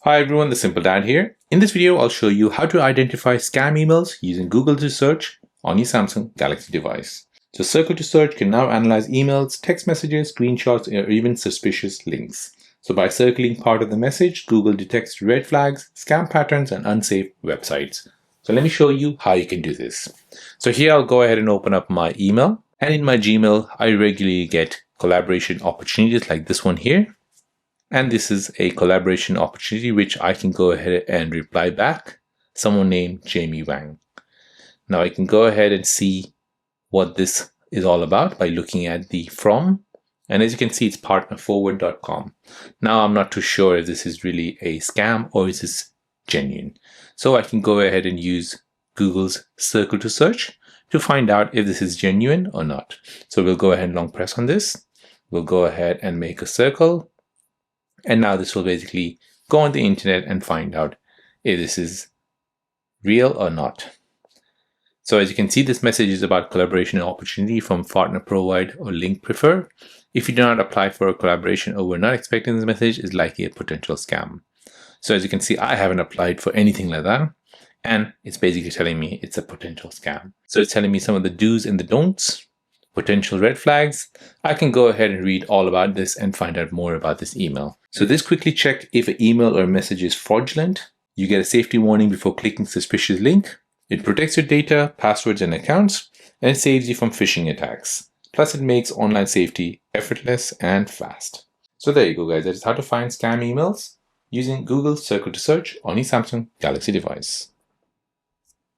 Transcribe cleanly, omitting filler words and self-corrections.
Hi everyone, the Simple Dad here. In this video, I'll show you how to identify scam emails using Google to Search on your Samsung Galaxy device. So Circle to Search can now analyze emails, text messages, screenshots, or even suspicious links. So by circling part of the message, Google detects red flags, scam patterns, and unsafe websites. So let me show you how you can do this. So here I'll go ahead and open up my email. And in my Gmail, I regularly get collaboration opportunities like this one here. And this is a collaboration opportunity which I can go ahead and reply back. Someone named Jamie Wang. Now I can go ahead and see what this is all about by looking at the from. And as you can see, it's partnerforward.com. Now I'm not too sure if this is really a scam or is this genuine. So I can go ahead and use Google's Circle to Search to find out if this is genuine or not. So we'll go ahead and long press on this. We'll go ahead and make a circle. And now this will basically go on the internet and find out if this is real or not. So as you can see, this message is about collaboration opportunity from partner provide or link prefer. If you do not apply for a collaboration or were not expecting this message, is likely a potential scam. So as you can see, I haven't applied for anything like that. And it's basically telling me it's a potential scam. So it's telling me some of the do's and the don'ts, potential red flags. I can go ahead and read all about this and find out more about this email. So this quickly check if an email or message is fraudulent. You get a safety warning before clicking suspicious link. It protects your data, passwords, and accounts, and it saves you from phishing attacks. Plus, it makes online safety effortless and fast. So there you go, guys. That is how to find scam emails using Google Circle to Search on your Samsung Galaxy device.